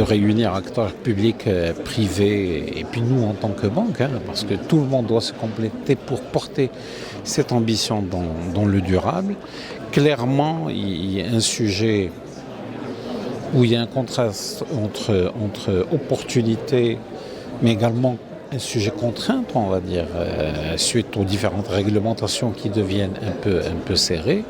réunir acteurs publics, privés, et puis nous en tant que banque, parce que tout le monde doit se compléter pour porter cette ambition dans le durable. Clairement, il y a un sujet où il y a un contraste entre opportunités, mais également un sujet contrainte, on va dire, suite aux différentes réglementations qui deviennent un peu serrées.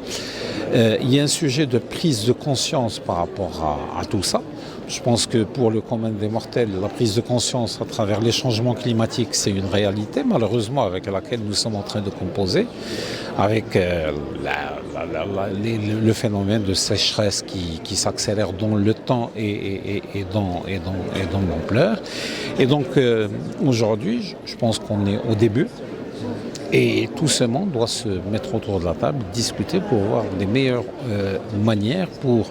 Il y a un sujet de prise de conscience par rapport à tout ça. Je pense que pour le commun des mortels, la prise de conscience à travers les changements climatiques, c'est une réalité, malheureusement, avec laquelle nous sommes en train de composer, avec le phénomène de sécheresse qui s'accélère dans le temps et dans l'ampleur. Et donc, aujourd'hui, je pense qu'on est au début. Et tout ce monde doit se mettre autour de la table, discuter pour voir les meilleures manières pour,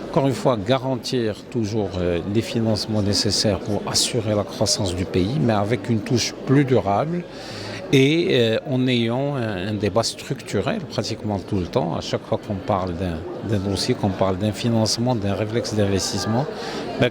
encore une fois, garantir toujours les financements nécessaires pour assurer la croissance du pays, mais avec une touche plus durable et en ayant un débat structurel pratiquement tout le temps. À chaque fois qu'on parle d'un dossier, qu'on parle d'un financement, d'un réflexe d'investissement,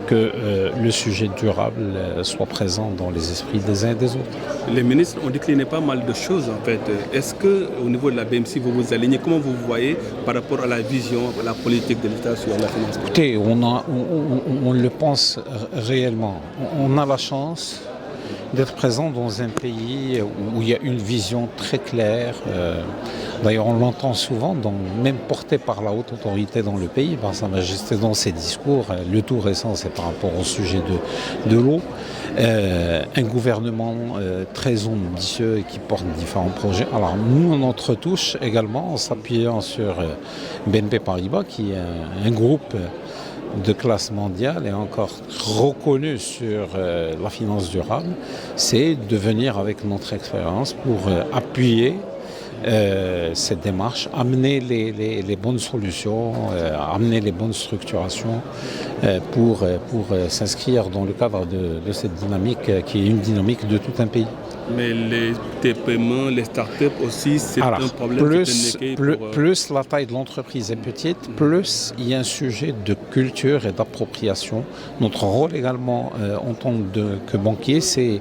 que le sujet durable soit présent dans les esprits des uns et des autres. Les ministres ont décliné pas mal de choses en fait. Est-ce qu'au niveau de la BMC, vous vous alignez? Comment vous voyez par rapport à la vision, à la politique de l'État sur la finance? Écoutez, on le pense réellement. On a la chance d'être présent dans un pays où il y a une vision très claire. D'ailleurs, on l'entend souvent, même porté par la haute autorité dans le pays, par Sa Majesté dans ses discours. Le tout récent, c'est par rapport au sujet de l'eau. Un gouvernement très ambitieux et qui porte différents projets. Alors nous, notre touche également, en s'appuyant sur BNP Paribas, qui est un groupe de classe mondiale et encore reconnu sur la finance durable, c'est de venir avec notre expérience pour appuyer cette démarche, amener les bonnes solutions, amener les bonnes structurations pour s'inscrire dans le cadre de cette dynamique qui est une dynamique de tout un pays. Mais les TPE, les startups aussi, c'est un problème. Plus la taille de l'entreprise est petite, plus il y a un sujet de culture et d'appropriation. Notre rôle également en tant que banquier, c'est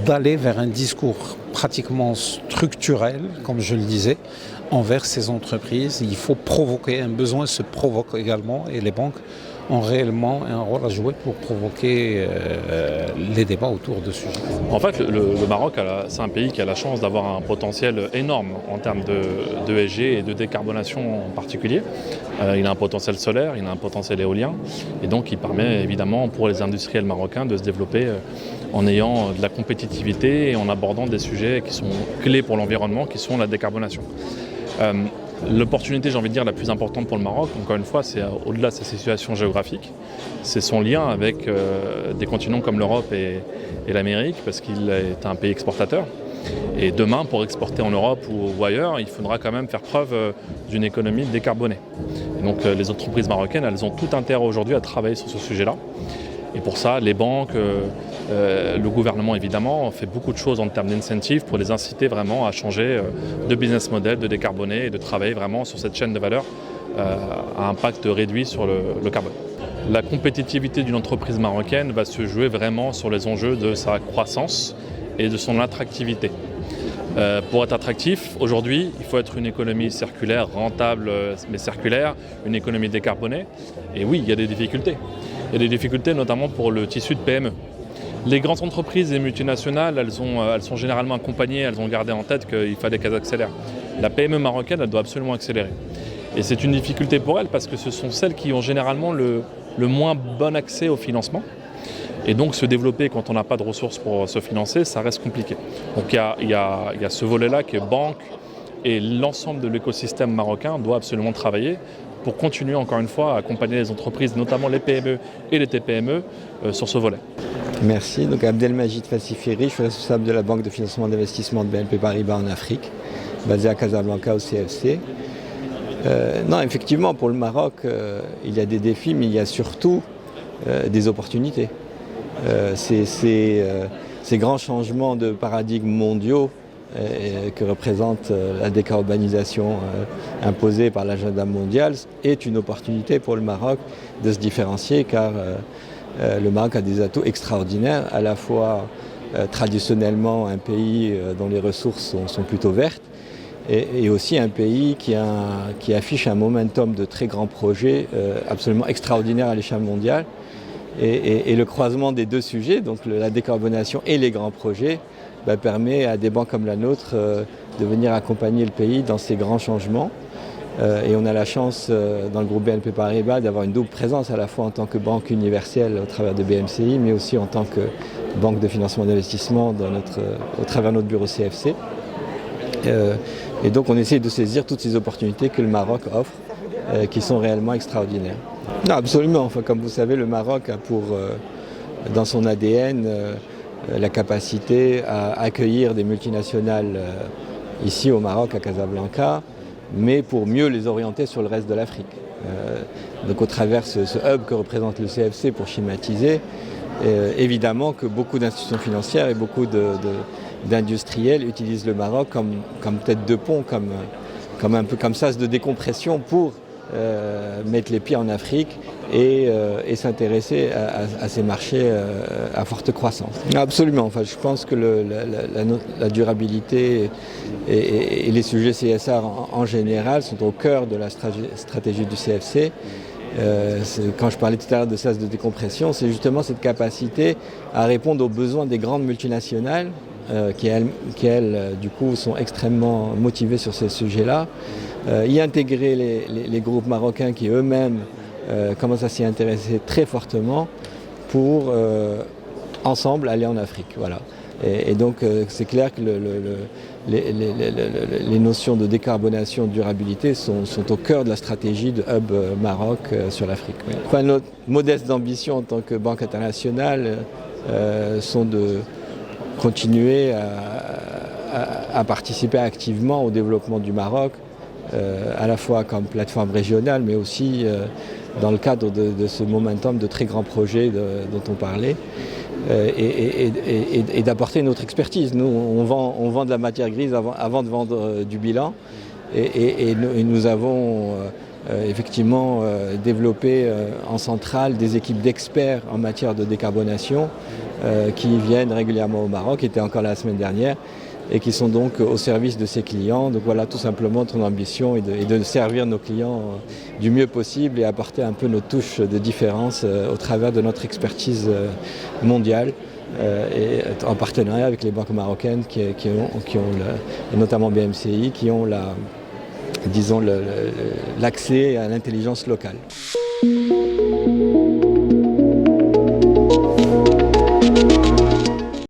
d'aller vers un discours pratiquement structurel, comme je le disais, envers ces entreprises. Il faut provoquer, un besoin se provoque également et les banques ont réellement un rôle à jouer pour provoquer les débats autour de ce sujet. En fait, le Maroc, c'est un pays qui a la chance d'avoir un potentiel énorme en termes d'ESG et de décarbonation en particulier. Il a un potentiel solaire, il a un potentiel éolien, et donc il permet évidemment pour les industriels marocains de se développer en ayant de la compétitivité et en abordant des sujets qui sont clés pour l'environnement, qui sont la décarbonation. L'opportunité, j'ai envie de dire, la plus importante pour le Maroc, encore une fois, c'est au-delà de sa situation géographique, c'est son lien avec des continents comme l'Europe et l'Amérique, parce qu'il est un pays exportateur. Et demain, pour exporter en Europe ou ailleurs, il faudra quand même faire preuve d'une économie décarbonée. Et donc les entreprises marocaines, elles ont tout intérêt aujourd'hui à travailler sur ce sujet-là. Et pour ça, les banques, le gouvernement évidemment, fait beaucoup de choses en termes d'incentives pour les inciter vraiment à changer de business model, de décarboner et de travailler vraiment sur cette chaîne de valeur à impact réduit sur le carbone. La compétitivité d'une entreprise marocaine va se jouer vraiment sur les enjeux de sa croissance et de son attractivité. Pour être attractif, aujourd'hui, il faut être une économie circulaire, rentable mais circulaire, une économie décarbonée. Et oui, il y a des difficultés. Il y a des difficultés notamment pour le tissu de PME. Les grandes entreprises et multinationales, elles sont généralement accompagnées, elles ont gardé en tête qu'il fallait qu'elles accélèrent. La PME marocaine, elle doit absolument accélérer. Et c'est une difficulté pour elles parce que ce sont celles qui ont généralement le moins bon accès au financement. Et donc se développer quand on n'a pas de ressources pour se financer, ça reste compliqué. Donc il y a ce volet-là que banque et l'ensemble de l'écosystème marocain doit absolument travailler pour continuer encore une fois à accompagner les entreprises, notamment les PME et les TPME, sur ce volet. Merci. Donc Abdelmajid Fassifiri, je suis responsable de la banque de financement d'investissement de BNP Paribas en Afrique, basée à Casablanca au CFC. Non, effectivement, pour le Maroc, il y a des défis, mais il y a surtout des opportunités. Ces grands changements de paradigmes mondiaux que représente la décarbonisation imposée par l'agenda mondial est une opportunité pour le Maroc de se différencier car le Maroc a des atouts extraordinaires, à la fois traditionnellement un pays dont les ressources sont plutôt vertes, et aussi un pays qui affiche un momentum de très grands projets absolument extraordinaires à l'échelle mondiale. Et le croisement des deux sujets, donc la décarbonation et les grands projets, permet à des banques comme la nôtre de venir accompagner le pays dans ces grands changements. Et on a la chance dans le groupe BNP Paribas d'avoir une double présence, à la fois en tant que banque universelle au travers de BMCI, mais aussi en tant que banque de financement d'investissement au travers de notre bureau CFC. Et donc on essaie de saisir toutes ces opportunités que le Maroc offre, qui sont réellement extraordinaires. Non, absolument. Enfin, comme vous savez, le Maroc a dans son ADN la capacité à accueillir des multinationales ici au Maroc, à Casablanca, mais pour mieux les orienter sur le reste de l'Afrique. Donc au travers ce hub que représente le CFC pour schématiser, évidemment que beaucoup d'institutions financières et beaucoup d'industriels utilisent le Maroc comme tête de pont, comme un peu comme sas de décompression pour mettre les pieds en Afrique et s'intéresser à ces marchés à forte croissance. Absolument. Enfin, je pense que la durabilité et les sujets CSR en général sont au cœur de la stratégie du CFC. Quand je parlais tout à l'heure de sas de décompression, c'est justement cette capacité à répondre aux besoins des grandes multinationales qui elles, du coup, sont extrêmement motivées sur ces sujets-là, y intégrer les groupes marocains qui eux-mêmes commencent à s'y intéresser très fortement pour ensemble aller en Afrique. Voilà. Et donc c'est clair que les notions de décarbonation, de durabilité sont au cœur de la stratégie de Hub Maroc sur l'Afrique. Oui. Enfin, notre modeste ambition en tant que banque internationale sont de continuer à participer activement au développement du Maroc, à la fois comme plateforme régionale, mais aussi dans le cadre de ce momentum de très grands projets dont on parlait, et d'apporter notre expertise. Nous, on vend de la matière grise avant de vendre du bilan, et nous avons effectivement développé en centrale des équipes d'experts en matière de décarbonation qui viennent régulièrement au Maroc, qui étaient encore là la semaine dernière, et qui sont donc au service de ses clients. Donc voilà, tout simplement notre ambition est de servir nos clients du mieux possible et apporter un peu notre touche de différence au travers de notre expertise mondiale, et en partenariat avec les banques marocaines qui ont et notamment BMCI, qui ont l'accès à l'intelligence locale.